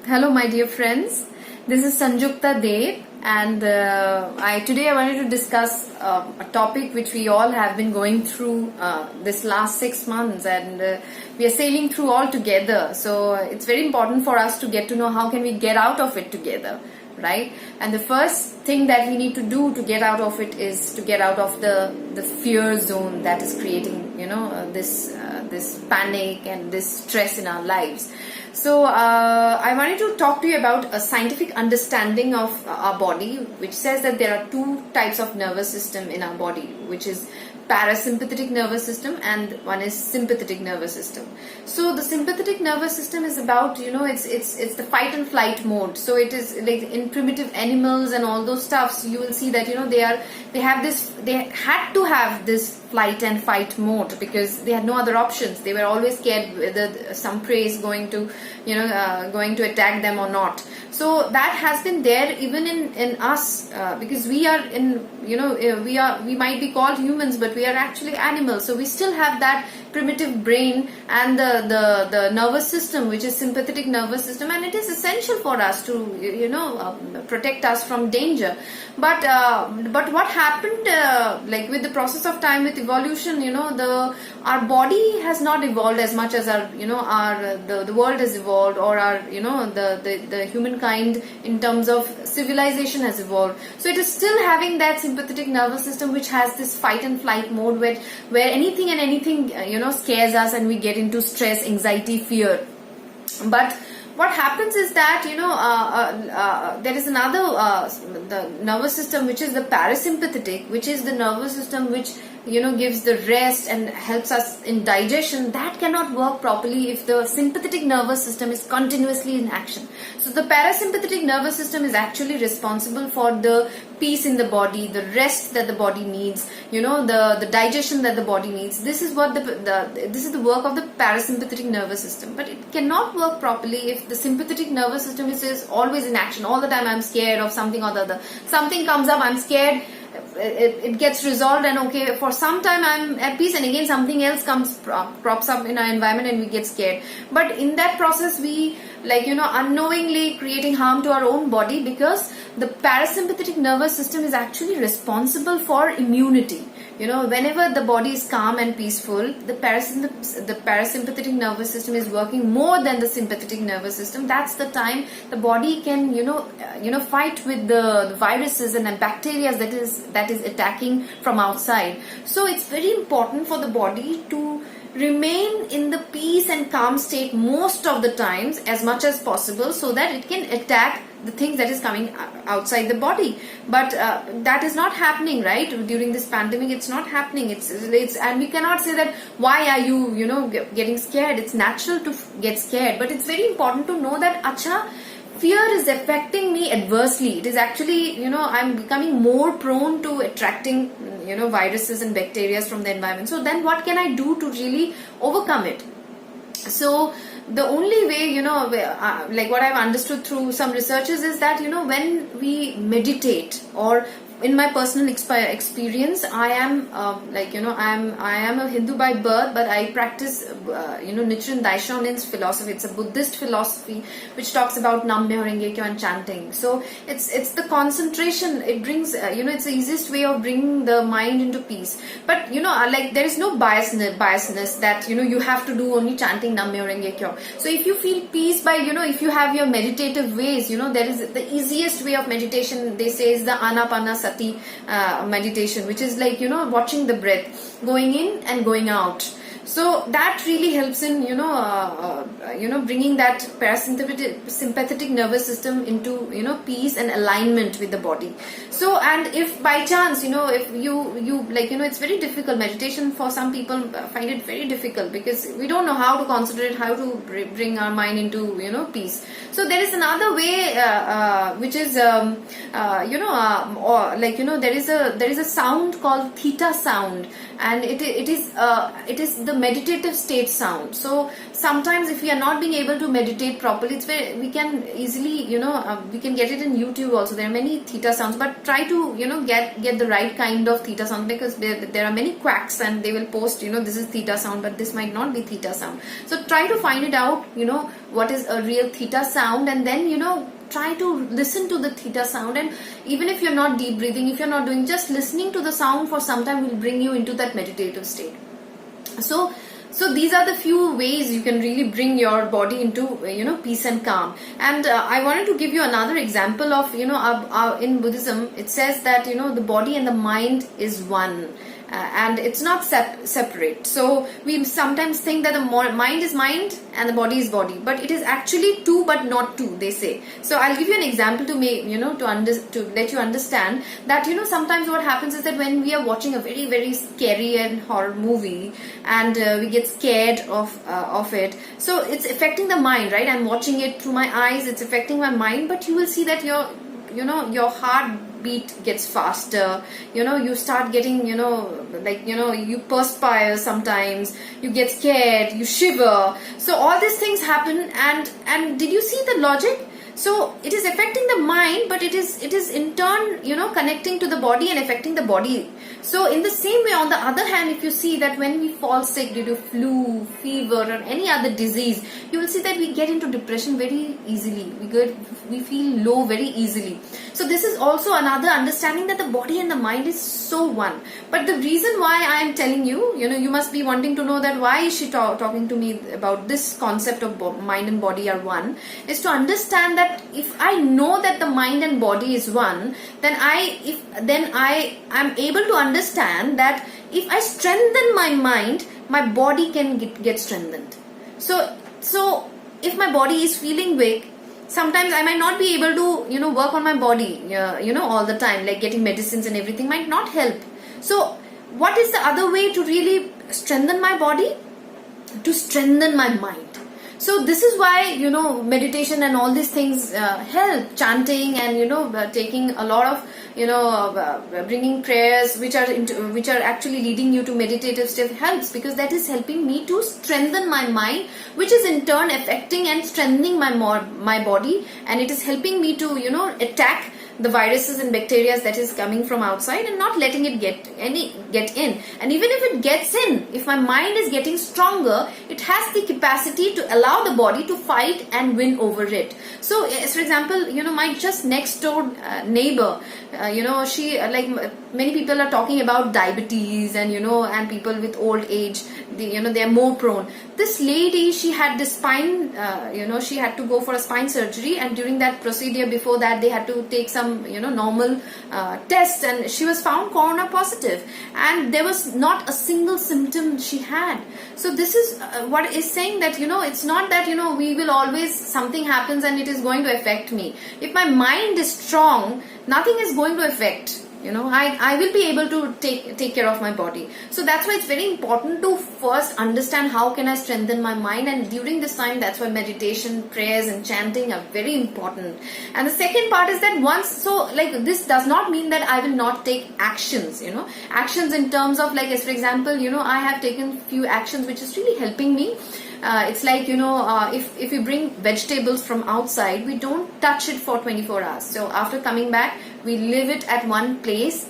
Hello, my dear friends. This is Sanjukta Dev, and today I wanted to discuss a topic which we all have been going through this last 6 months, and we are sailing through all together. So it's very important for us to get to know how can we get out of it together, right? And the first thing that we need to do to get out of it is to get out of the fear zone that is creating, this panic and this stress in our lives. So I wanted to talk to you about a scientific understanding of our body, which says that there are two types of nervous system in our body, which is parasympathetic nervous system and one is sympathetic nervous system. So the sympathetic nervous system is about, it's the fight and flight mode. So it is like in primitive animals and all those stuffs, you will see that they had to have this flight and fight mode because they had no other options. They were always scared whether some prey is going to attack them or not. So that has been there even in us, because we are we might be called humans, but we are actually animals. So we still have that primitive brain and the nervous system, which is sympathetic nervous system, and it is essential for us to protect us from danger. But what happened, like with the process of time, with evolution, our body has not evolved as much as the world has evolved, or the humankind in terms of civilization has evolved. So it is still having that sympathetic nervous system which has this fight and flight mode where anything scares us and we get into stress, anxiety, fear. But what happens is that there is another the nervous system which is the parasympathetic, which is the nervous system which gives the rest and helps us in digestion. That cannot work properly if the sympathetic nervous system is continuously in action. So the parasympathetic nervous system is actually responsible for the peace in the body, the rest that the body needs, the digestion that the body needs. This is what this is the work of the parasympathetic nervous system. But it cannot work properly if the sympathetic nervous system is always in action. All the time I'm scared of something or the other. Something comes up, I'm scared. It gets resolved, and okay, for some time I'm at peace, and again something else props up in our environment and we get scared. But in that process we unknowingly creating harm to our own body, because the parasympathetic nervous system is actually responsible for immunity. Whenever the body is calm and peaceful, the parasympathetic nervous system is working more than the sympathetic nervous system. That's the time the body can fight with the viruses and the bacteria that is attacking from outside. So it's very important for the body to remain in the peace and calm state most of the times, as much as possible, so that it can attack the things that is coming outside the body. But that is not happening, right? During this pandemic, it's not happening. It's and we cannot say that why are you getting scared. It's natural to get scared, but it's very important to know that fear is affecting me adversely. It is actually, I'm becoming more prone to attracting, viruses and bacteria from the environment. So then what can I do to really overcome it? So the only way, like what I've understood through some researches is that, when we meditate, or in my personal experience, I am I am a Hindu by birth, but I practice Nichiren Daishonin's philosophy. It's a Buddhist philosophy which talks about Nam Myoho Renge Kyo and chanting. So it's the concentration. It brings it's the easiest way of bringing the mind into peace. But there is no biasness that you have to do only chanting Nam Myoho Renge Kyo. So if you feel peace by if you have your meditative ways, there is the easiest way of meditation, they say, is the Anapanasati meditation, which is like watching the breath going in and going out. So that really helps in bringing that parasympathetic nervous system into peace and alignment with the body. So, and if by chance if you it's very difficult. Meditation for some people find it very difficult because we don't know how to concentrate, how to bring our mind into peace. So there is another way which is there is a sound called theta sound, and it is the the meditative state sound. So sometimes if we are not being able to meditate properly, it's very, we can easily, we can get it in YouTube also. There are many theta sounds, but try to, get the right kind of theta sound, because there are many quacks and they will post, this is theta sound, but this might not be theta sound. So try to find it out, what is a real theta sound, and then, try to listen to the theta sound. And even if you're not deep breathing, if you're not doing, just listening to the sound for some time will bring you into that meditative state. So these are the few ways you can really bring your body into peace and calm. And I wanted to give you another example of in Buddhism it says that the body and the mind is one. And it's not separate. So we sometimes think that the mind is mind and the body is body, but it is actually two but not two, they say. So I'll give you an example to make to let you understand that sometimes what happens is that when we are watching a very, very scary and horror movie, and we get scared of it, so it's affecting the mind, right? I'm watching it through my eyes, it's affecting my mind, but you will see that your heartbeat gets faster, you start getting you perspire sometimes, you get scared, you shiver. So all these things happen, and did you see the logic? So it is affecting the mind, but it is in turn connecting to the body and affecting the body. So in the same way, on the other hand, if you see that when we fall sick due to flu, fever, or any other disease, you will see that we get into depression very easily. We feel low very easily. So this is also another understanding that the body and the mind is so one. But the reason why I am telling you, you must be wanting to know that why is she talking to me about this concept of mind and body are one, is to understand that if I know that the mind and body is one, then I am able to understand that if I strengthen my mind, my body can get strengthened. So if my body is feeling weak, sometimes I might not be able to work on my body all the time, like getting medicines and everything might not help. So what is the other way to really strengthen my body? To strengthen my mind. So this is why meditation and all these things help. Chanting and taking a lot of bringing prayers which are actually leading you to meditative state helps, because that is helping me to strengthen my mind, which is in turn affecting and strengthening my body, and it is helping me to attack the viruses and bacteria that is coming from outside and not letting it get in. And even if it gets in, if my mind is getting stronger, it has the capacity to allow the body to fight and win over it. So for example, my just next door neighbor, she many people are talking about diabetes and and people with old age, they are more prone. This lady, she had the spine, she had to go for a spine surgery, and during that procedure, before that, they had to take some normal tests, and she was found corona positive, and there was not a single symptom she had. So this is what is saying that it's not that we will always, something happens and it is going to affect me. If my mind is strong, nothing is going to affect. I will be able to take care of my body. So that's why it's very important to first understand how can I strengthen my mind, and during this time, that's why meditation, prayers and chanting are very important. And the second part is that this does not mean that I will not take actions, actions in terms of as for example, I have taken few actions which is really helping me. It's like if we bring vegetables from outside, we don't touch it for 24 hours. So after coming back, we leave it at one place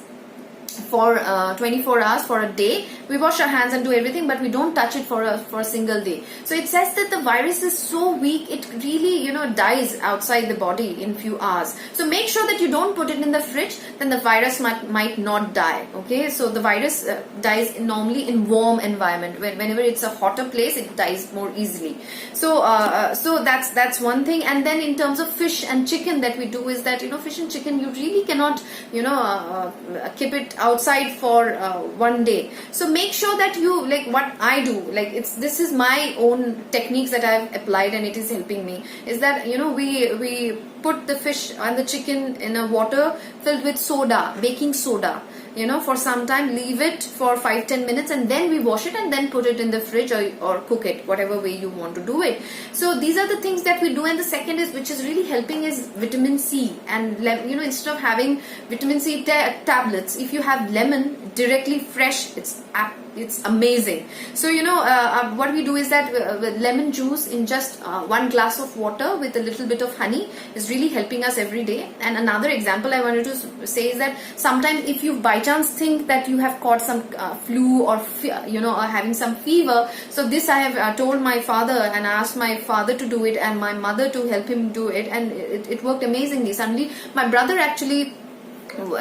for 24 hours, for a day. We wash our hands and do everything, but we don't touch it for a single day. So it says that the virus is so weak, it really dies outside the body in few hours. So make sure that you don't put it in the fridge, then the virus might not die. Okay, so the virus dies normally in warm environment. Whenever it's a hotter place, it dies more easily. So that's one thing. And then in terms of fish and chicken that we do is that fish and chicken, you really cannot keep it outside for one day. So make sure that you, like what I do, this is my own techniques that I've applied and it is helping me, is that we put the fish and the chicken in a water filled with soda, baking soda, for some time, leave it for 5-10 minutes, and then we wash it and then put it in the fridge or cook it, whatever way you want to do it. So these are the things that we do. And the second is, which is really helping, is vitamin C. And instead of having vitamin C tablets, if you have lemon directly fresh, it's it's amazing. So what we do is that with lemon juice in just 1 glass of water with a little bit of honey is really helping us every day. And another example I wanted to say is that sometimes if you by chance think that you have caught some flu or or having some fever, so this I have told my father, and I asked my father to do it and my mother to help him do it, and it worked amazingly. Suddenly my brother actually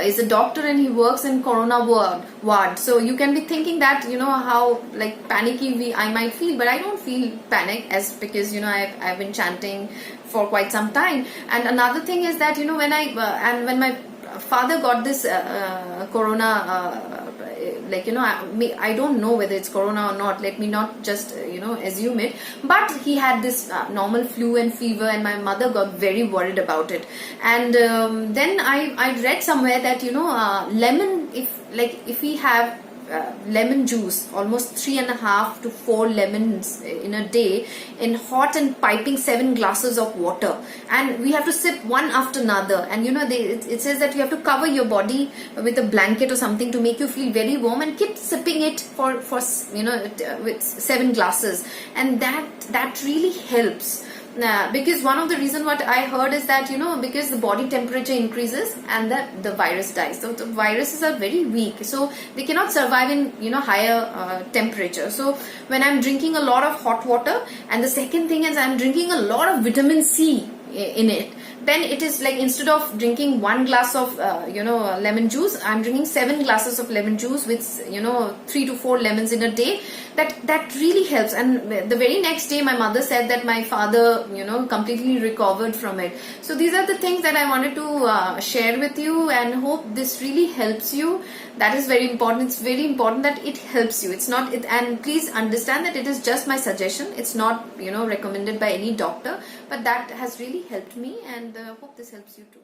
is a doctor and he works in corona ward, so you can be thinking that how like panicky I might feel, but I don't feel panic, as because I've been chanting for quite some time. And another thing is that when my father got this corona, I don't know whether it's corona or not, let me not just assume it, but he had this normal flu and fever, and my mother got very worried about it. And then I read somewhere that lemon, if we have lemon juice, almost 3.5 to 4 lemons in a day, in hot and piping 7 glasses of water, and we have to sip one after another. And it says that you have to cover your body with a blanket or something to make you feel very warm, and keep sipping it for with 7 glasses, and that really helps. Because one of the reasons what I heard is that because the body temperature increases and the virus dies. So the viruses are very weak, so they cannot survive in higher temperature. So when I'm drinking a lot of hot water, and the second thing is I'm drinking a lot of vitamin C in it, then it is like instead of drinking 1 glass of lemon juice, I'm drinking 7 glasses of lemon juice with 3 to 4 lemons in a day. That really helps. And the very next day my mother said that my father completely recovered from it. So these are the things that I wanted to share with you, and hope this really helps you. That is very important. It's very important that it helps you. It's not and please understand that it is just my suggestion. It's not recommended by any doctor, but that has really helped me, and hope this helps you too.